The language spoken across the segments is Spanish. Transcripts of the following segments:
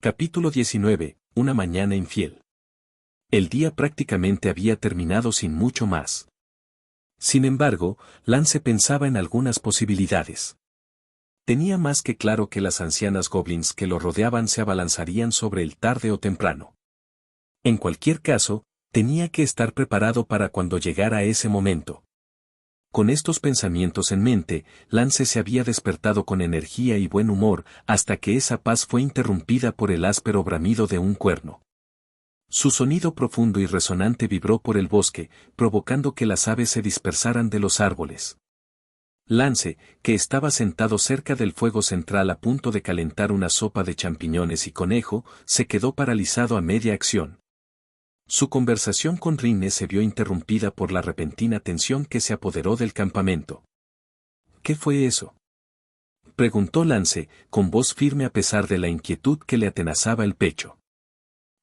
Capítulo 19. Una mañana infiel. El día prácticamente había terminado sin mucho más. Sin embargo, Lance pensaba en algunas posibilidades. Tenía más que claro que las ancianas goblins que lo rodeaban se abalanzarían sobre él tarde o temprano. En cualquier caso, tenía que estar preparado para cuando llegara ese momento. Con estos pensamientos en mente, Lance se había despertado con energía y buen humor hasta que esa paz fue interrumpida por el áspero bramido de un cuerno. Su sonido profundo y resonante vibró por el bosque, provocando que las aves se dispersaran de los árboles. Lance, que estaba sentado cerca del fuego central a punto de calentar una sopa de champiñones y conejo, se quedó paralizado a media acción. Su conversación con Rinne se vio interrumpida por la repentina tensión que se apoderó del campamento. ¿Qué fue eso?, preguntó Lance, con voz firme a pesar de la inquietud que le atenazaba el pecho.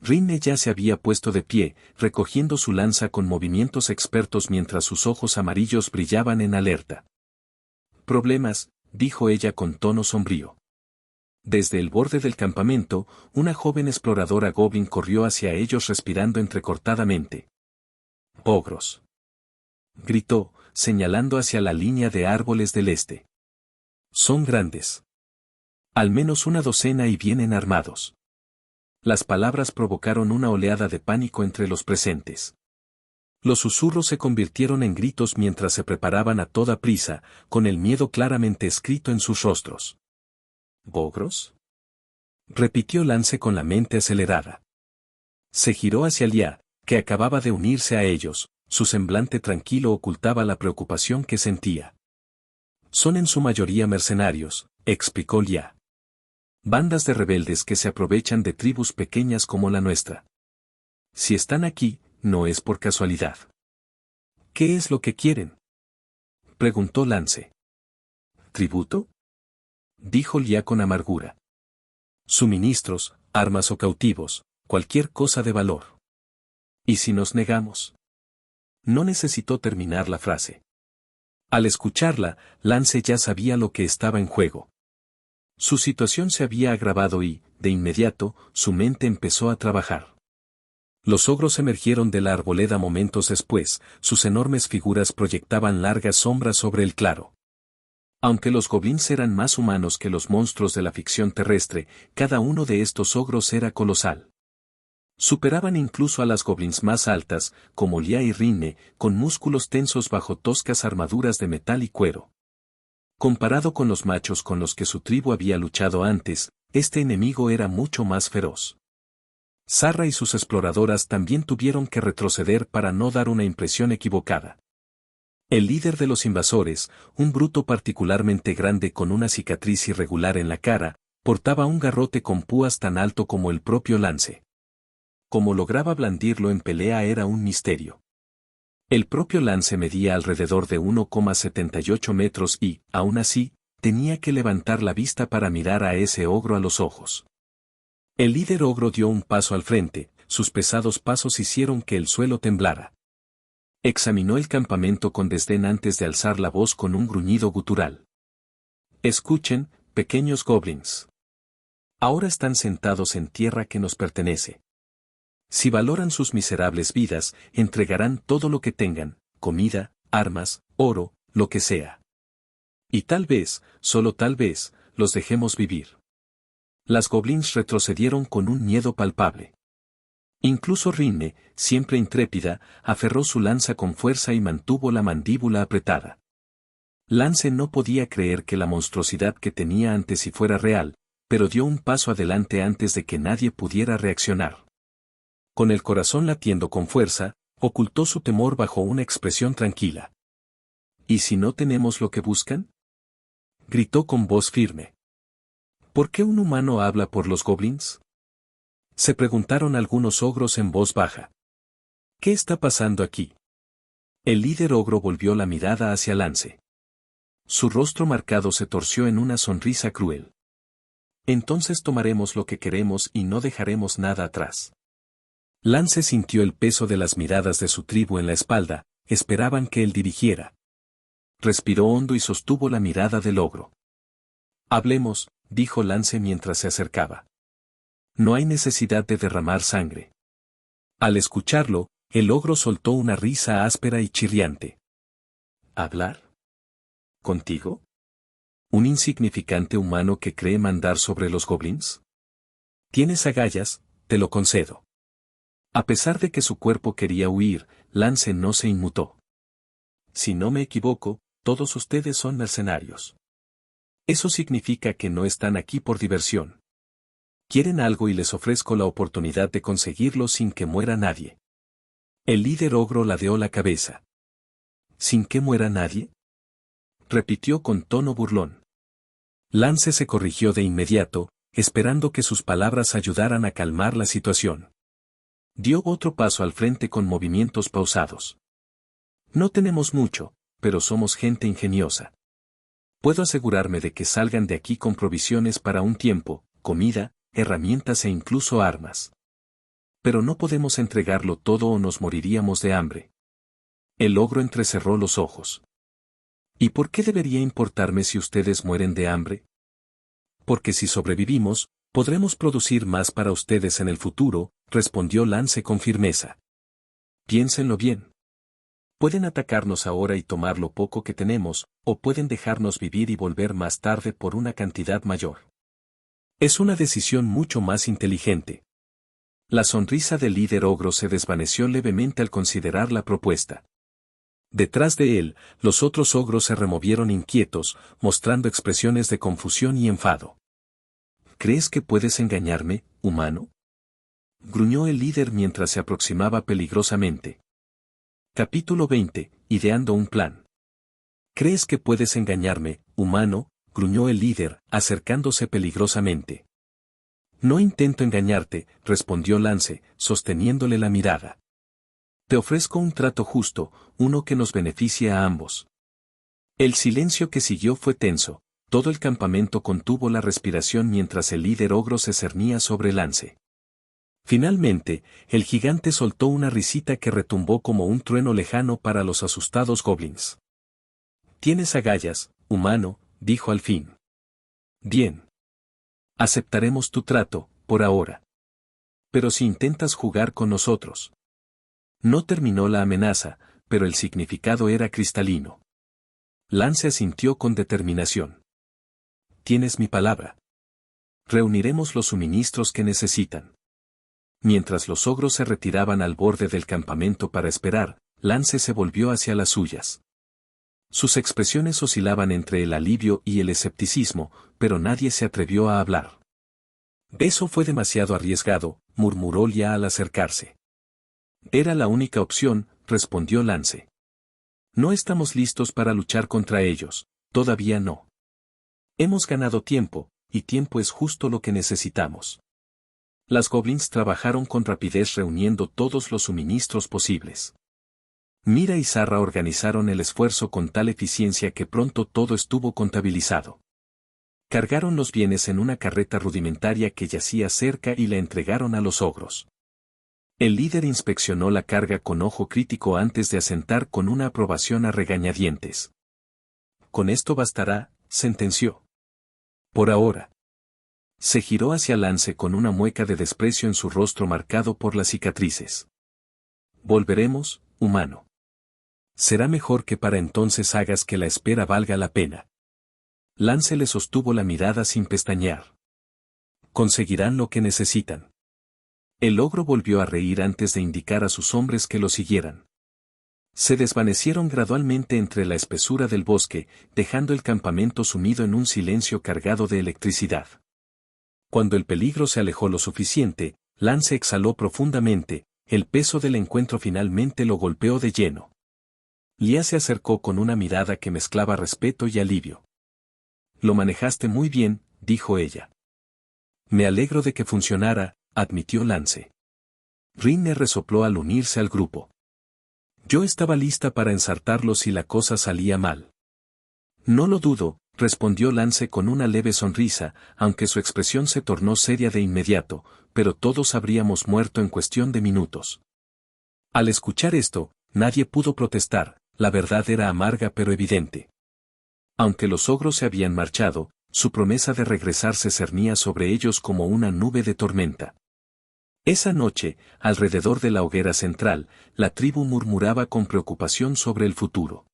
Rinne ya se había puesto de pie, recogiendo su lanza con movimientos expertos mientras sus ojos amarillos brillaban en alerta. «Problemas», dijo ella con tono sombrío. Desde el borde del campamento, una joven exploradora goblin corrió hacia ellos respirando entrecortadamente. «¡Ogros!», gritó, señalando hacia la línea de árboles del este. «Son grandes. Al menos una docena y vienen armados». Las palabras provocaron una oleada de pánico entre los presentes. Los susurros se convirtieron en gritos mientras se preparaban a toda prisa, con el miedo claramente escrito en sus rostros. «¿Ogros?», repitió Lance con la mente acelerada. Se giró hacia Lia, que acababa de unirse a ellos, su semblante tranquilo ocultaba la preocupación que sentía. «Son en su mayoría mercenarios», explicó Lia. «Bandas de rebeldes que se aprovechan de tribus pequeñas como la nuestra. Si están aquí, no es por casualidad». «¿Qué es lo que quieren?», preguntó Lance. «¿Tributo?», dijo Lia con amargura. «Suministros, armas o cautivos, cualquier cosa de valor». «¿Y si nos negamos?». No necesitó terminar la frase. Al escucharla, Lance ya sabía lo que estaba en juego. Su situación se había agravado y, de inmediato, su mente empezó a trabajar. Los ogros emergieron de la arboleda momentos después, sus enormes figuras proyectaban largas sombras sobre el claro. Aunque los goblins eran más humanos que los monstruos de la ficción terrestre, cada uno de estos ogros era colosal. Superaban incluso a las goblins más altas, como Lia y Rinne, con músculos tensos bajo toscas armaduras de metal y cuero. Comparado con los machos con los que su tribu había luchado antes, este enemigo era mucho más feroz. Zarra y sus exploradoras también tuvieron que retroceder para no dar una impresión equivocada. El líder de los invasores, un bruto particularmente grande con una cicatriz irregular en la cara, portaba un garrote con púas tan alto como el propio Lance. Cómo lograba blandirlo en pelea era un misterio. El propio Lance medía alrededor de 1,78 metros y, aún así, tenía que levantar la vista para mirar a ese ogro a los ojos. El líder ogro dio un paso al frente, sus pesados pasos hicieron que el suelo temblara. Examinó el campamento con desdén antes de alzar la voz con un gruñido gutural. «Escuchen, pequeños goblins. Ahora están sentados en tierra que nos pertenece. Si valoran sus miserables vidas, entregarán todo lo que tengan, comida, armas, oro, lo que sea. Y tal vez, solo tal vez, los dejemos vivir». Las goblins retrocedieron con un miedo palpable. Incluso Rinne, siempre intrépida, aferró su lanza con fuerza y mantuvo la mandíbula apretada. Lance no podía creer que la monstruosidad que tenía ante sí fuera real, pero dio un paso adelante antes de que nadie pudiera reaccionar. Con el corazón latiendo con fuerza, ocultó su temor bajo una expresión tranquila. «¿Y si no tenemos lo que buscan?», gritó con voz firme. «¿Por qué un humano habla por los goblins?», se preguntaron algunos ogros en voz baja. «¿Qué está pasando aquí?». El líder ogro volvió la mirada hacia Lance. Su rostro marcado se torció en una sonrisa cruel. «Entonces tomaremos lo que queremos y no dejaremos nada atrás». Lance sintió el peso de las miradas de su tribu en la espalda, esperaban que él dirigiera. Respiró hondo y sostuvo la mirada del ogro. «Hablemos», dijo Lance mientras se acercaba. No hay necesidad de derramar sangre. Al escucharlo, el ogro soltó una risa áspera y chirriante. ¿Hablar? ¿Contigo? ¿Un insignificante humano que cree mandar sobre los goblins? Tienes agallas, te lo concedo. A pesar de que su cuerpo quería huir, Lance no se inmutó. Si no me equivoco, todos ustedes son mercenarios. Eso significa que no están aquí por diversión. Quieren algo y les ofrezco la oportunidad de conseguirlo sin que muera nadie. El líder ogro ladeó la cabeza. ¿Sin que muera nadie? Repitió con tono burlón. Lance se corrigió de inmediato, esperando que sus palabras ayudaran a calmar la situación. Dio otro paso al frente con movimientos pausados. No tenemos mucho, pero somos gente ingeniosa. Puedo asegurarme de que salgan de aquí con provisiones para un tiempo, comida, herramientas e incluso armas. Pero no podemos entregarlo todo o nos moriríamos de hambre. El ogro entrecerró los ojos. ¿Y por qué debería importarme si ustedes mueren de hambre? Porque si sobrevivimos, podremos producir más para ustedes en el futuro, respondió Lance con firmeza. Piénsenlo bien. Pueden atacarnos ahora y tomar lo poco que tenemos, o pueden dejarnos vivir y volver más tarde por una cantidad mayor. Es una decisión mucho más inteligente. La sonrisa del líder ogro se desvaneció levemente al considerar la propuesta. Detrás de él, los otros ogros se removieron inquietos, mostrando expresiones de confusión y enfado. ¿Crees que puedes engañarme, humano? Gruñó el líder mientras se aproximaba peligrosamente. Capítulo 20. Ideando un plan. ¿Crees que puedes engañarme, humano? Gruñó el líder, acercándose peligrosamente. No intento engañarte, respondió Lance, sosteniéndole la mirada. Te ofrezco un trato justo, uno que nos beneficie a ambos. El silencio que siguió fue tenso, todo el campamento contuvo la respiración mientras el líder ogro se cernía sobre Lance. Finalmente, el gigante soltó una risita que retumbó como un trueno lejano para los asustados goblins. Tienes agallas, humano, dijo al fin. Bien. Aceptaremos tu trato, por ahora. Pero si intentas jugar con nosotros. No terminó la amenaza, pero el significado era cristalino. Lance asintió con determinación. Tienes mi palabra. Reuniremos los suministros que necesitan. Mientras los ogros se retiraban al borde del campamento para esperar, Lance se volvió hacia las suyas. Sus expresiones oscilaban entre el alivio y el escepticismo, pero nadie se atrevió a hablar. Eso fue demasiado arriesgado, murmuró Lia al acercarse. Era la única opción, respondió Lance. No estamos listos para luchar contra ellos, todavía no. Hemos ganado tiempo, y tiempo es justo lo que necesitamos. Las goblins trabajaron con rapidez reuniendo todos los suministros posibles. Mira y Zarra organizaron el esfuerzo con tal eficiencia que pronto todo estuvo contabilizado. Cargaron los bienes en una carreta rudimentaria que yacía cerca y la entregaron a los ogros. El líder inspeccionó la carga con ojo crítico antes de asentar con una aprobación a regañadientes. Con esto bastará, sentenció. Por ahora. Se giró hacia Lance con una mueca de desprecio en su rostro marcado por las cicatrices. Volveremos, humano. Será mejor que para entonces hagas que la espera valga la pena. Lance le sostuvo la mirada sin pestañear. Conseguirán lo que necesitan. El ogro volvió a reír antes de indicar a sus hombres que lo siguieran. Se desvanecieron gradualmente entre la espesura del bosque, dejando el campamento sumido en un silencio cargado de electricidad. Cuando el peligro se alejó lo suficiente, Lance exhaló profundamente, el peso del encuentro finalmente lo golpeó de lleno. Lia se acercó con una mirada que mezclaba respeto y alivio. Lo manejaste muy bien, dijo ella. Me alegro de que funcionara, admitió Lance. Rinne resopló al unirse al grupo. Yo estaba lista para ensartarlo si la cosa salía mal. No lo dudo, respondió Lance con una leve sonrisa, aunque su expresión se tornó seria de inmediato, pero todos habríamos muerto en cuestión de minutos. Al escuchar esto, nadie pudo protestar, la verdad era amarga pero evidente. Aunque los ogros se habían marchado, su promesa de regresar se cernía sobre ellos como una nube de tormenta. Esa noche, alrededor de la hoguera central, la tribu murmuraba con preocupación sobre el futuro.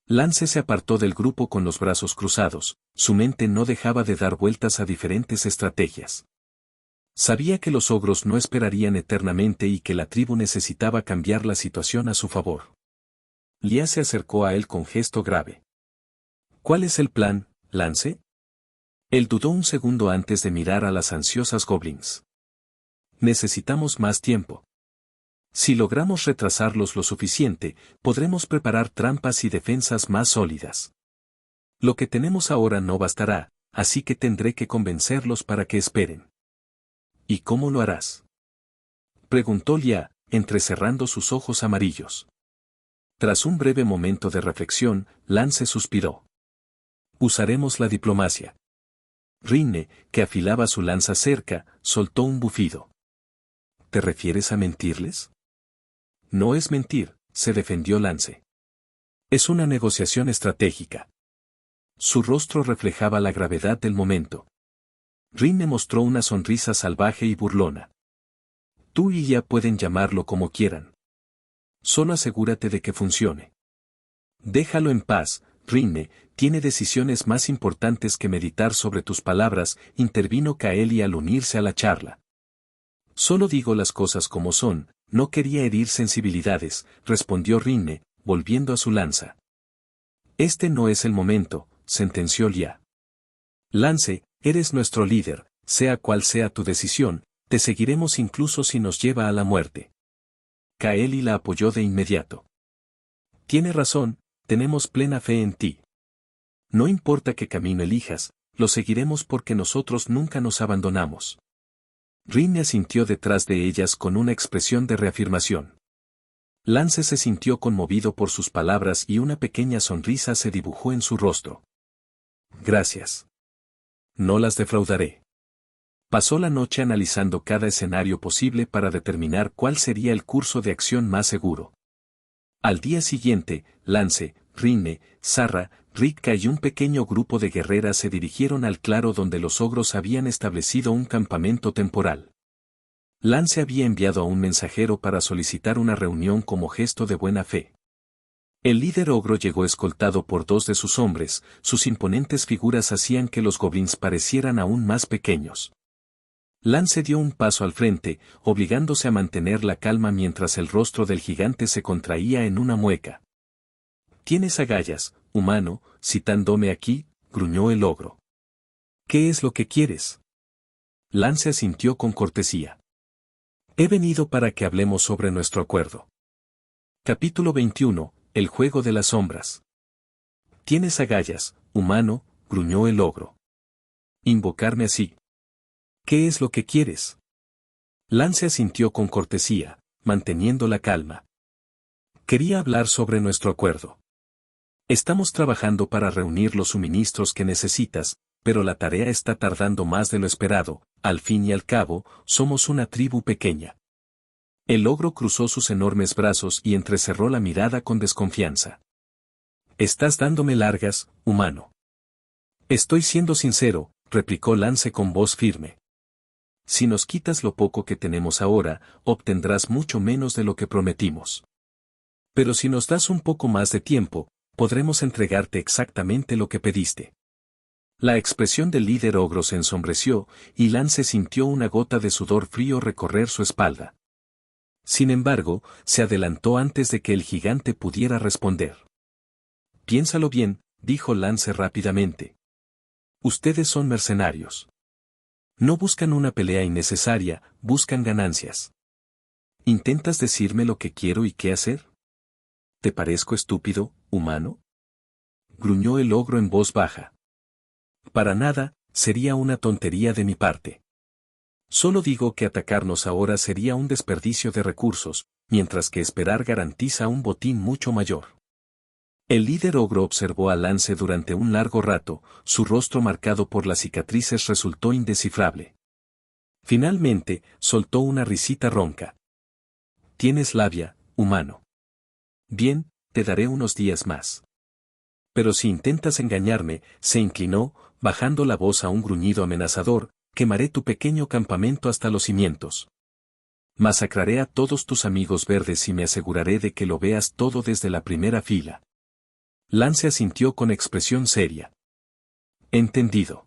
Lance se apartó del grupo con los brazos cruzados, su mente no dejaba de dar vueltas a diferentes estrategias. Sabía que los ogros no esperarían eternamente y que la tribu necesitaba cambiar la situación a su favor. Lia se acercó a él con gesto grave. ¿Cuál es el plan, Lance? Él dudó un segundo antes de mirar a las ansiosas goblins. Necesitamos más tiempo. Si logramos retrasarlos lo suficiente, podremos preparar trampas y defensas más sólidas. Lo que tenemos ahora no bastará, así que tendré que convencerlos para que esperen. ¿Y cómo lo harás? Preguntó Lia, entrecerrando sus ojos amarillos. Tras un breve momento de reflexión, Lance suspiró. Usaremos la diplomacia. Rinne, que afilaba su lanza cerca, soltó un bufido. ¿Te refieres a mentirles? No es mentir, se defendió Lance. Es una negociación estratégica. Su rostro reflejaba la gravedad del momento. Rinne mostró una sonrisa salvaje y burlona. Tú y ella pueden llamarlo como quieran. Solo asegúrate de que funcione. Déjalo en paz, Rinne, tiene decisiones más importantes que meditar sobre tus palabras, intervino Kaeli al unirse a la charla. Solo digo las cosas como son, no quería herir sensibilidades, respondió Rinne, volviendo a su lanza. Este no es el momento, sentenció Lia. Lance, eres nuestro líder, sea cual sea tu decisión, te seguiremos incluso si nos lleva a la muerte. Kaeli la apoyó de inmediato. Tiene razón, tenemos plena fe en ti. No importa qué camino elijas, lo seguiremos porque nosotros nunca nos abandonamos. Rinne asintió detrás de ellas con una expresión de reafirmación. Lance se sintió conmovido por sus palabras y una pequeña sonrisa se dibujó en su rostro. Gracias. No las defraudaré. Pasó la noche analizando cada escenario posible para determinar cuál sería el curso de acción más seguro. Al día siguiente, Lance, Rinne, Sarra, Ritka y un pequeño grupo de guerreras se dirigieron al claro donde los ogros habían establecido un campamento temporal. Lance había enviado a un mensajero para solicitar una reunión como gesto de buena fe. El líder ogro llegó escoltado por 2 de sus hombres, sus imponentes figuras hacían que los goblins parecieran aún más pequeños. Lance dio un paso al frente, obligándose a mantener la calma mientras el rostro del gigante se contraía en una mueca. «Tienes agallas, humano, citándome aquí», gruñó el ogro. «¿Qué es lo que quieres?» Lance asintió con cortesía. «He venido para que hablemos sobre nuestro acuerdo». Capítulo 21, El juego de las sombras. «Tienes agallas, humano», gruñó el ogro. «¿Invocarme así? ¿Qué es lo que quieres?» Lance asintió con cortesía, manteniendo la calma. «Quería hablar sobre nuestro acuerdo. Estamos trabajando para reunir los suministros que necesitas, pero la tarea está tardando más de lo esperado, al fin y al cabo, somos una tribu pequeña». El ogro cruzó sus enormes brazos y entrecerró la mirada con desconfianza. «Estás dándome largas, humano». «Estoy siendo sincero», replicó Lance con voz firme. «Si nos quitas lo poco que tenemos ahora, obtendrás mucho menos de lo que prometimos. Pero si nos das un poco más de tiempo, podremos entregarte exactamente lo que pediste». La expresión del líder ogro se ensombreció, y Lance sintió una gota de sudor frío recorrer su espalda. Sin embargo, se adelantó antes de que el gigante pudiera responder. «Piénsalo bien», dijo Lance rápidamente. «Ustedes son mercenarios. No buscan una pelea innecesaria, buscan ganancias. ¿Intentas decirme lo que quiero y qué hacer? ¿Te parezco estúpido, humano?», gruñó el ogro en voz baja. «Para nada, sería una tontería de mi parte. Solo digo que atacarnos ahora sería un desperdicio de recursos, mientras que esperar garantiza un botín mucho mayor». El líder ogro observó a Lance durante un largo rato, su rostro marcado por las cicatrices resultó indescifrable. Finalmente, soltó una risita ronca. «Tienes labia, humano. Bien, te daré unos días más. Pero si intentas engañarme», se inclinó, bajando la voz a un gruñido amenazador, quemaré tu pequeño campamento hasta los cimientos. Masacraré a todos tus amigos verdes y me aseguraré de que lo veas todo desde la primera fila. Lance asintió con expresión seria. Entendido.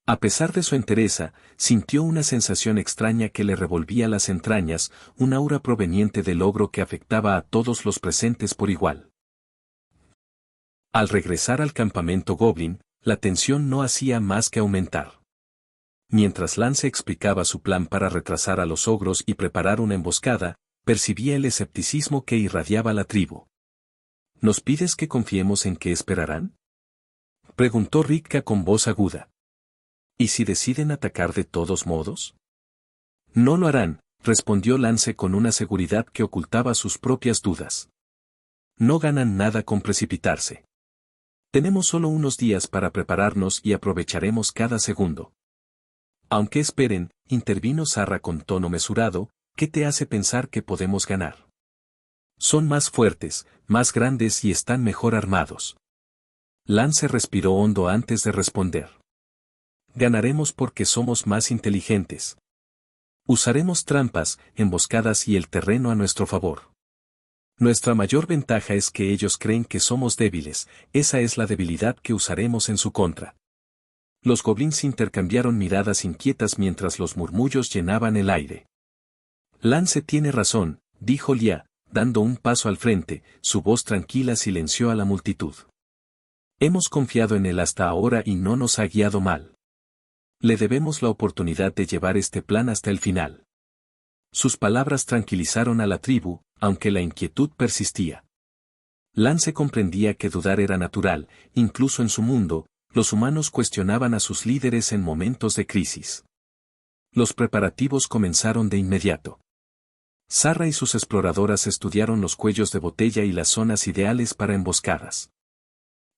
A pesar de su entereza, sintió una sensación extraña que le revolvía las entrañas, un aura proveniente del ogro que afectaba a todos los presentes por igual. Al regresar al campamento Goblin, la tensión no hacía más que aumentar. Mientras Lance explicaba su plan para retrasar a los ogros y preparar una emboscada, percibía el escepticismo que irradiaba la tribu. ¿Nos pides que confiemos en que esperarán?, preguntó Ritka con voz aguda. ¿Y si deciden atacar de todos modos? No lo harán, respondió Lance con una seguridad que ocultaba sus propias dudas. No ganan nada con precipitarse. Tenemos solo unos días para prepararnos y aprovecharemos cada segundo. Aunque esperen, intervino Zarra con tono mesurado, ¿qué te hace pensar que podemos ganar? Son más fuertes, más grandes y están mejor armados. Lance respiró hondo antes de responder. Ganaremos porque somos más inteligentes. Usaremos trampas, emboscadas y el terreno a nuestro favor. Nuestra mayor ventaja es que ellos creen que somos débiles, esa es la debilidad que usaremos en su contra. Los goblins intercambiaron miradas inquietas mientras los murmullos llenaban el aire. Lance tiene razón, dijo Lia, dando un paso al frente, su voz tranquila silenció a la multitud. Hemos confiado en él hasta ahora y no nos ha guiado mal. Le debemos la oportunidad de llevar este plan hasta el final. Sus palabras tranquilizaron a la tribu, aunque la inquietud persistía. Lance comprendía que dudar era natural, incluso en su mundo, los humanos cuestionaban a sus líderes en momentos de crisis. Los preparativos comenzaron de inmediato. Zarra y sus exploradoras estudiaron los cuellos de botella y las zonas ideales para emboscadas.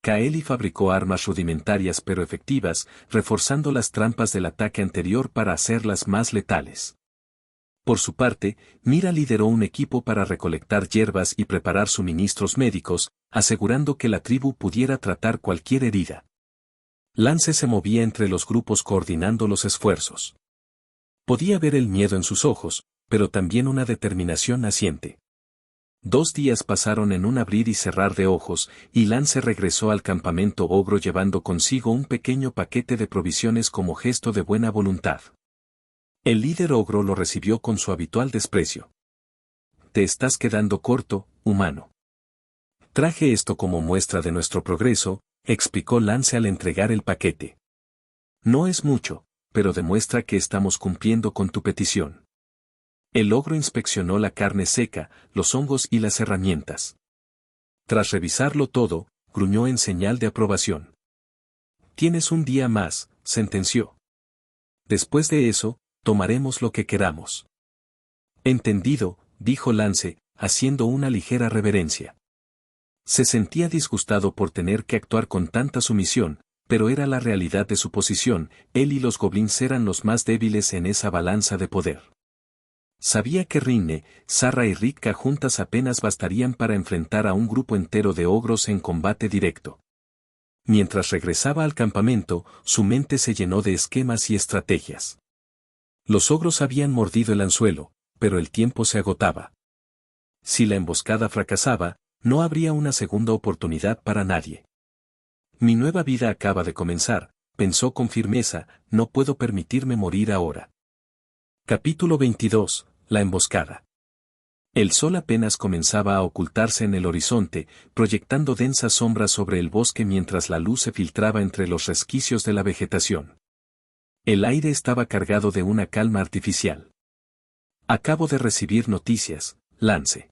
Kaeli fabricó armas rudimentarias pero efectivas, reforzando las trampas del ataque anterior para hacerlas más letales. Por su parte, Mira lideró un equipo para recolectar hierbas y preparar suministros médicos, asegurando que la tribu pudiera tratar cualquier herida. Lance se movía entre los grupos coordinando los esfuerzos. Podía ver el miedo en sus ojos, pero también una determinación naciente. 2 días pasaron en un abrir y cerrar de ojos, y Lance regresó al campamento ogro llevando consigo un pequeño paquete de provisiones como gesto de buena voluntad. El líder ogro lo recibió con su habitual desprecio. Te estás quedando corto, humano. Traje esto como muestra de nuestro progreso, explicó Lance al entregar el paquete. No es mucho, pero demuestra que estamos cumpliendo con tu petición. El ogro inspeccionó la carne seca, los hongos y las herramientas. Tras revisarlo todo, gruñó en señal de aprobación. Tienes un día más, sentenció. Después de eso, tomaremos lo que queramos. Entendido, dijo Lance, haciendo una ligera reverencia. Se sentía disgustado por tener que actuar con tanta sumisión, pero era la realidad de su posición, él y los goblins eran los más débiles en esa balanza de poder. Sabía que Rinne, Zarra y Ritka juntas apenas bastarían para enfrentar a un grupo entero de ogros en combate directo. Mientras regresaba al campamento, su mente se llenó de esquemas y estrategias. Los ogros habían mordido el anzuelo, pero el tiempo se agotaba. Si la emboscada fracasaba, no habría una segunda oportunidad para nadie. Mi nueva vida acaba de comenzar, pensó con firmeza, no puedo permitirme morir ahora. Capítulo 22. La emboscada. El sol apenas comenzaba a ocultarse en el horizonte, proyectando densas sombras sobre el bosque mientras la luz se filtraba entre los resquicios de la vegetación. El aire estaba cargado de una calma artificial. Acabo de recibir noticias, Lance.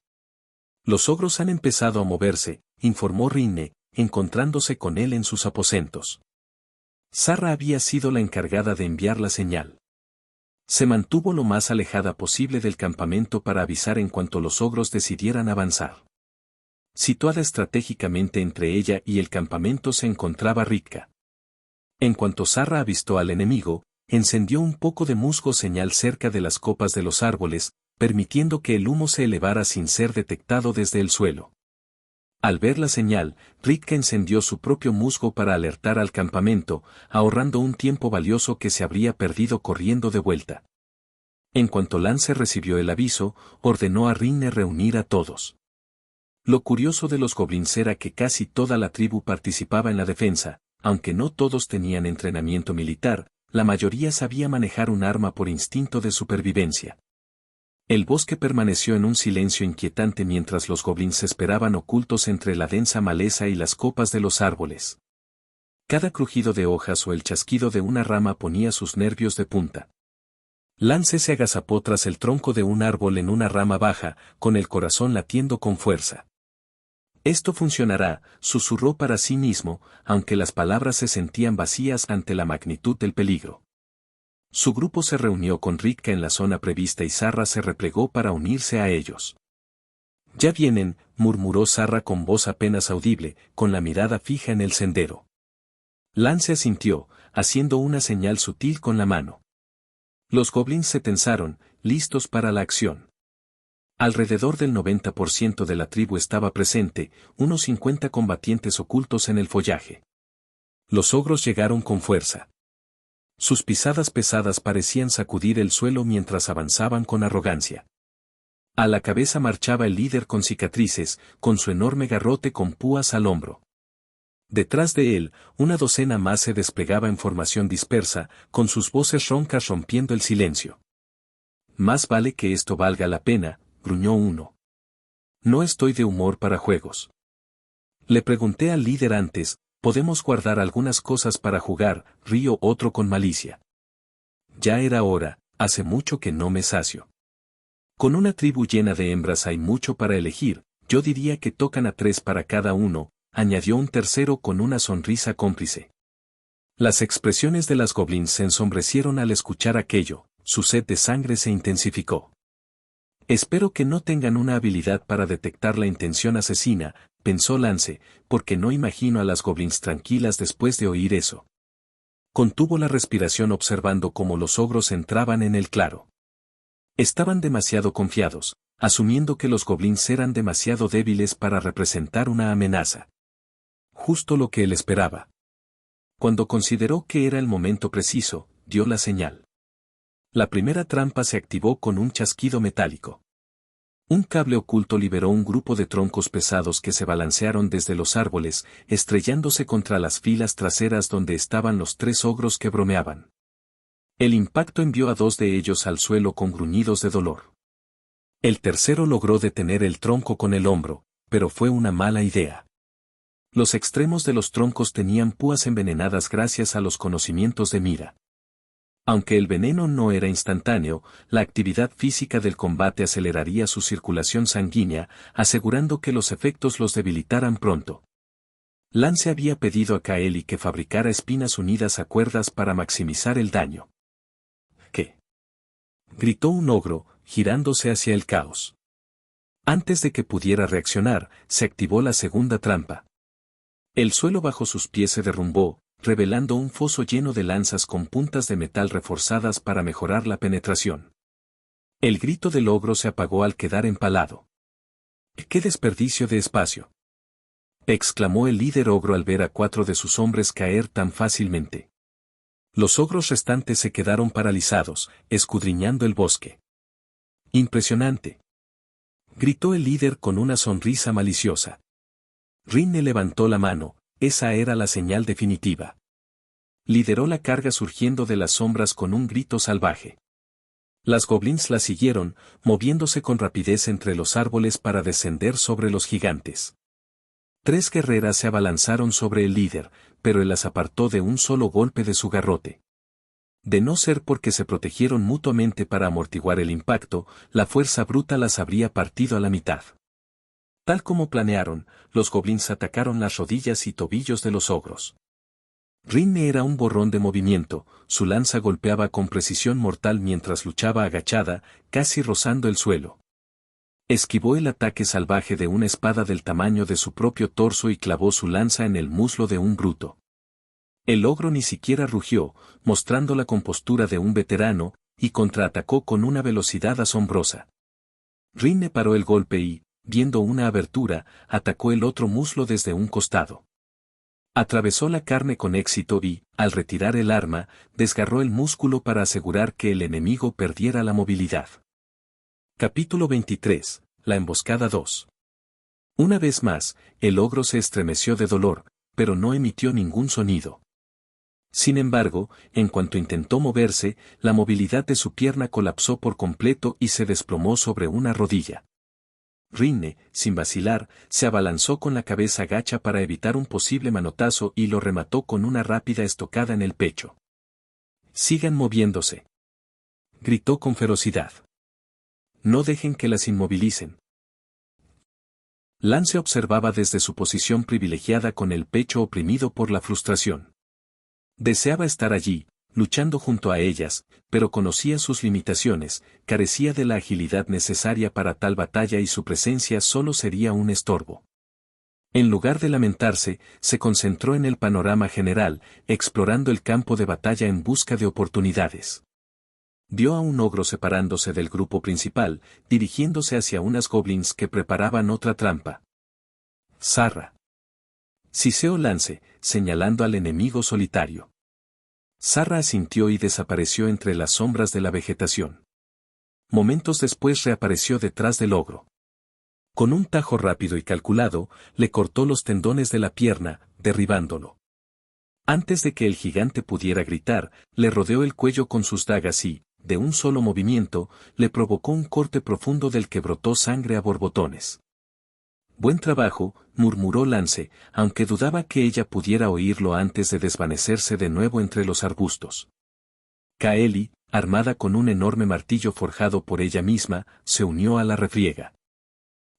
Los ogros han empezado a moverse, informó Rinne, encontrándose con él en sus aposentos. Zarra había sido la encargada de enviar la señal. Se mantuvo lo más alejada posible del campamento para avisar en cuanto los ogros decidieran avanzar. Situada estratégicamente entre ella y el campamento se encontraba Ritka. En cuanto Zarra avistó al enemigo, encendió un poco de musgo señal cerca de las copas de los árboles, permitiendo que el humo se elevara sin ser detectado desde el suelo. Al ver la señal, Ritka encendió su propio musgo para alertar al campamento, ahorrando un tiempo valioso que se habría perdido corriendo de vuelta. En cuanto Lance recibió el aviso, ordenó a Rinne reunir a todos. Lo curioso de los goblins era que casi toda la tribu participaba en la defensa, aunque no todos tenían entrenamiento militar, la mayoría sabía manejar un arma por instinto de supervivencia. El bosque permaneció en un silencio inquietante mientras los goblins esperaban ocultos entre la densa maleza y las copas de los árboles. Cada crujido de hojas o el chasquido de una rama ponía sus nervios de punta. Lance se agazapó tras el tronco de un árbol en una rama baja, con el corazón latiendo con fuerza. Esto funcionará, susurró para sí mismo, aunque las palabras se sentían vacías ante la magnitud del peligro. Su grupo se reunió con Ritka en la zona prevista y Zarra se replegó para unirse a ellos. Ya vienen, murmuró Zarra con voz apenas audible, con la mirada fija en el sendero. Lance asintió, haciendo una señal sutil con la mano. Los goblins se tensaron, listos para la acción. Alrededor del 90% de la tribu estaba presente, unos 50 combatientes ocultos en el follaje. Los ogros llegaron con fuerza. Sus pisadas pesadas parecían sacudir el suelo mientras avanzaban con arrogancia. A la cabeza marchaba el líder con cicatrices, con su enorme garrote con púas al hombro. Detrás de él, una docena más se desplegaba en formación dispersa, con sus voces roncas rompiendo el silencio. Más vale que esto valga la pena, gruñó uno. No estoy de humor para juegos. Le pregunté al líder antes, podemos guardar algunas cosas para jugar, rió otro con malicia. Ya era hora, hace mucho que no me sacio. Con una tribu llena de hembras hay mucho para elegir, yo diría que tocan a 3 para cada uno, añadió un tercero con una sonrisa cómplice. Las expresiones de las goblins se ensombrecieron al escuchar aquello, su sed de sangre se intensificó. Espero que no tengan una habilidad para detectar la intención asesina, pensó Lance, porque no imagino a las goblins tranquilas después de oír eso. Contuvo la respiración observando cómo los ogros entraban en el claro. Estaban demasiado confiados, asumiendo que los goblins eran demasiado débiles para representar una amenaza. Justo lo que él esperaba. Cuando consideró que era el momento preciso, dio la señal. La primera trampa se activó con un chasquido metálico. Un cable oculto liberó un grupo de troncos pesados que se balancearon desde los árboles, estrellándose contra las filas traseras donde estaban los 3 ogros que bromeaban. El impacto envió a 2 de ellos al suelo con gruñidos de dolor. El tercero logró detener el tronco con el hombro, pero fue una mala idea. Los extremos de los troncos tenían púas envenenadas gracias a los conocimientos de mira. Aunque el veneno no era instantáneo, la actividad física del combate aceleraría su circulación sanguínea, asegurando que los efectos los debilitaran pronto. Lance había pedido a Kaeli que fabricara espinas unidas a cuerdas para maximizar el daño. ¿Qué? Gritó un ogro, girándose hacia el caos. Antes de que pudiera reaccionar, se activó la segunda trampa. El suelo bajo sus pies se derrumbó, revelando un foso lleno de lanzas con puntas de metal reforzadas para mejorar la penetración. El grito del ogro se apagó al quedar empalado. ¡Qué desperdicio de espacio!, exclamó el líder ogro al ver a 4 de sus hombres caer tan fácilmente. Los ogros restantes se quedaron paralizados, escudriñando el bosque. ¡Impresionante!, gritó el líder con una sonrisa maliciosa. Rinne levantó la mano. Esa era la señal definitiva. Lideró la carga surgiendo de las sombras con un grito salvaje. Las goblins la siguieron, moviéndose con rapidez entre los árboles para descender sobre los gigantes. 3 guerreras se abalanzaron sobre el líder, pero él las apartó de un solo golpe de su garrote. De no ser porque se protegieron mutuamente para amortiguar el impacto, la fuerza bruta las habría partido a la mitad. Tal como planearon, los goblins atacaron las rodillas y tobillos de los ogros. Rinne era un borrón de movimiento, su lanza golpeaba con precisión mortal mientras luchaba agachada, casi rozando el suelo. Esquivó el ataque salvaje de una espada del tamaño de su propio torso y clavó su lanza en el muslo de un bruto. El ogro ni siquiera rugió, mostrando la compostura de un veterano, y contraatacó con una velocidad asombrosa. Rinne paró el golpe y, viendo una abertura, atacó el otro muslo desde un costado. Atravesó la carne con éxito y, al retirar el arma, desgarró el músculo para asegurar que el enemigo perdiera la movilidad. Capítulo 23. La emboscada 2. Una vez más, el ogro se estremeció de dolor, pero no emitió ningún sonido. Sin embargo, en cuanto intentó moverse, la movilidad de su pierna colapsó por completo y se desplomó sobre una rodilla. Rinne, sin vacilar, se abalanzó con la cabeza gacha para evitar un posible manotazo y lo remató con una rápida estocada en el pecho. «Sigan moviéndose», gritó con ferocidad. «No dejen que las inmovilicen». Lance observaba desde su posición privilegiada con el pecho oprimido por la frustración. Deseaba estar allí, luchando junto a ellas, pero conocía sus limitaciones, carecía de la agilidad necesaria para tal batalla y su presencia solo sería un estorbo. En lugar de lamentarse, se concentró en el panorama general, explorando el campo de batalla en busca de oportunidades. Vio a un ogro separándose del grupo principal, dirigiéndose hacia unas goblins que preparaban otra trampa. «Sarra», siseó Lance, señalando al enemigo solitario. Sarra asintió y desapareció entre las sombras de la vegetación. Momentos después reapareció detrás del ogro. Con un tajo rápido y calculado, le cortó los tendones de la pierna, derribándolo. Antes de que el gigante pudiera gritar, le rodeó el cuello con sus dagas y, de un solo movimiento, le provocó un corte profundo del que brotó sangre a borbotones. «Buen trabajo», murmuró Lance, aunque dudaba que ella pudiera oírlo antes de desvanecerse de nuevo entre los arbustos. Kaeli, armada con un enorme martillo forjado por ella misma, se unió a la refriega.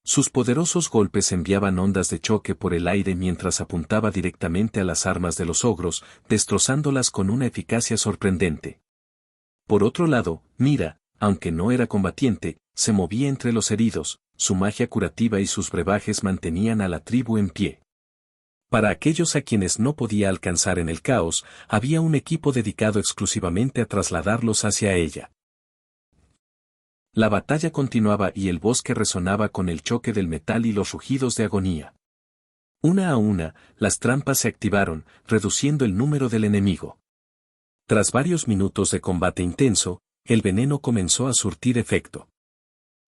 Sus poderosos golpes enviaban ondas de choque por el aire mientras apuntaba directamente a las armas de los ogros, destrozándolas con una eficacia sorprendente. Por otro lado, Mira, aunque no era combatiente, se movía entre los heridos, su magia curativa y sus brebajes mantenían a la tribu en pie. Para aquellos a quienes no podía alcanzar en el caos, había un equipo dedicado exclusivamente a trasladarlos hacia ella. La batalla continuaba y el bosque resonaba con el choque del metal y los rugidos de agonía. Una a una, las trampas se activaron, reduciendo el número del enemigo. Tras varios minutos de combate intenso, el veneno comenzó a surtir efecto.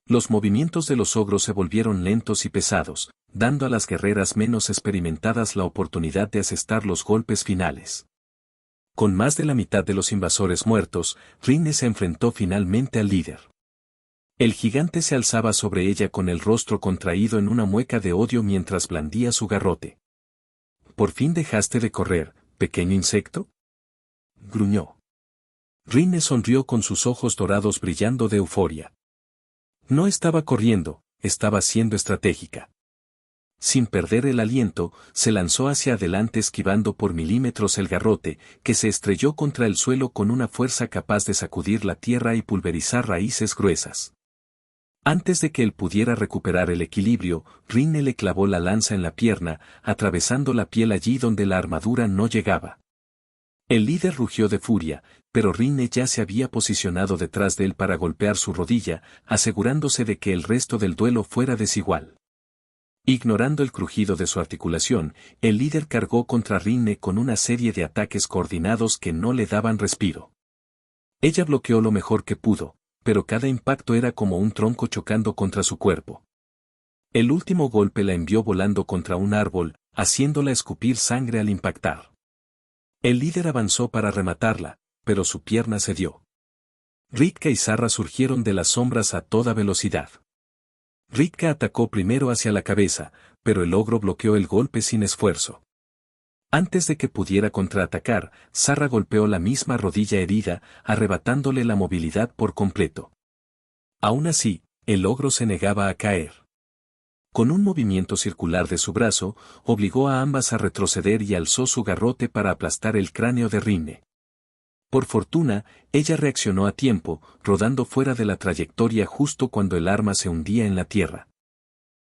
Los movimientos de los ogros se volvieron lentos y pesados, dando a las guerreras menos experimentadas la oportunidad de asestar los golpes finales. Con más de la mitad de los invasores muertos, Rinne se enfrentó finalmente al líder. El gigante se alzaba sobre ella con el rostro contraído en una mueca de odio mientras blandía su garrote. «¿Por fin dejaste de correr, pequeño insecto?», gruñó. Rinne sonrió con sus ojos dorados brillando de euforia. No estaba corriendo, estaba siendo estratégica. Sin perder el aliento, se lanzó hacia adelante esquivando por milímetros el garrote, que se estrelló contra el suelo con una fuerza capaz de sacudir la tierra y pulverizar raíces gruesas. Antes de que él pudiera recuperar el equilibrio, Rinne le clavó la lanza en la pierna, atravesando la piel allí donde la armadura no llegaba. El líder rugió de furia, pero Rinne ya se había posicionado detrás de él para golpear su rodilla, asegurándose de que el resto del duelo fuera desigual. Ignorando el crujido de su articulación, el líder cargó contra Rinne con una serie de ataques coordinados que no le daban respiro. Ella bloqueó lo mejor que pudo, pero cada impacto era como un tronco chocando contra su cuerpo. El último golpe la envió volando contra un árbol, haciéndola escupir sangre al impactar. El líder avanzó para rematarla, pero su pierna cedió. Ritka y Sarra surgieron de las sombras a toda velocidad. Ritka atacó primero hacia la cabeza, pero el ogro bloqueó el golpe sin esfuerzo. Antes de que pudiera contraatacar, Sarra golpeó la misma rodilla herida, arrebatándole la movilidad por completo. Aún así, el ogro se negaba a caer. Con un movimiento circular de su brazo, obligó a ambas a retroceder y alzó su garrote para aplastar el cráneo de Rinne. Por fortuna, ella reaccionó a tiempo, rodando fuera de la trayectoria justo cuando el arma se hundía en la tierra.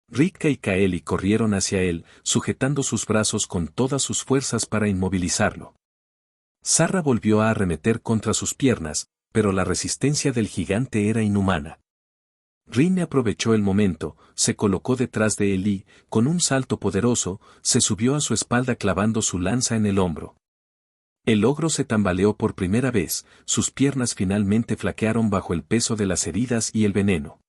Ritka y Kaeli corrieron hacia él, sujetando sus brazos con todas sus fuerzas para inmovilizarlo. Sarra volvió a arremeter contra sus piernas, pero la resistencia del gigante era inhumana. Rinne aprovechó el momento, se colocó detrás de él y, con un salto poderoso, se subió a su espalda clavando su lanza en el hombro. El ogro se tambaleó por primera vez, sus piernas finalmente flaquearon bajo el peso de las heridas y el veneno.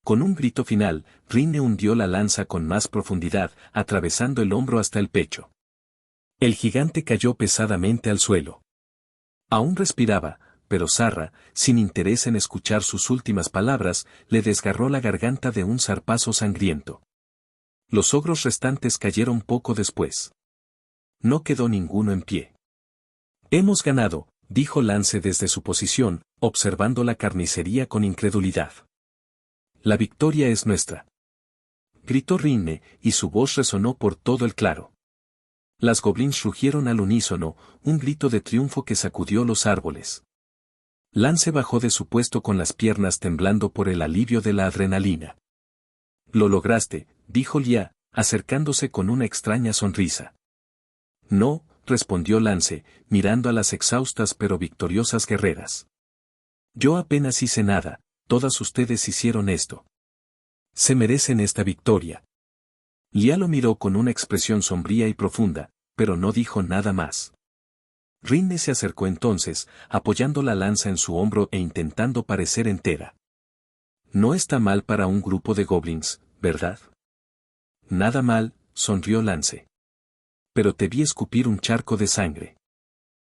Con un grito final, Rinne hundió la lanza con más profundidad, atravesando el hombro hasta el pecho. El gigante cayó pesadamente al suelo. Aún respiraba, pero Zarra, sin interés en escuchar sus últimas palabras, le desgarró la garganta de un zarpazo sangriento. Los ogros restantes cayeron poco después. No quedó ninguno en pie. Hemos ganado, dijo Lance desde su posición, observando la carnicería con incredulidad. La victoria es nuestra. Gritó Rinne, y su voz resonó por todo el claro. Las goblins rugieron al unísono, un grito de triunfo que sacudió los árboles. Lance bajó de su puesto con las piernas temblando por el alivio de la adrenalina. Lo lograste, dijo Lia, acercándose con una extraña sonrisa. No, respondió Lance, mirando a las exhaustas pero victoriosas guerreras. Yo apenas hice nada, todas ustedes hicieron esto. Se merecen esta victoria. Lia lo miró con una expresión sombría y profunda, pero no dijo nada más. Rinne se acercó entonces, apoyando la lanza en su hombro e intentando parecer entera. No está mal para un grupo de goblins, ¿verdad? Nada mal, sonrió Lance. Pero te vi escupir un charco de sangre.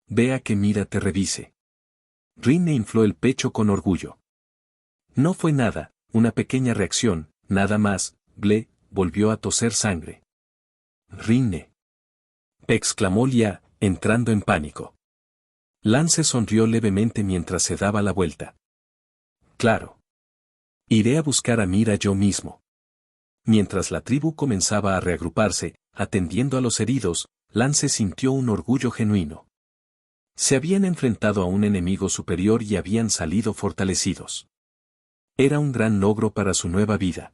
Vea que Mira te revise. Rinne infló el pecho con orgullo. No fue nada, una pequeña reacción, nada más, volvió a toser sangre. Rinne. Exclamó Lia, entrando en pánico. Lance sonrió levemente mientras se daba la vuelta. Claro. Iré a buscar a Mira yo mismo. Mientras la tribu comenzaba a reagruparse, atendiendo a los heridos, Lance sintió un orgullo genuino. Se habían enfrentado a un enemigo superior y habían salido fortalecidos. Era un gran logro para su nueva vida.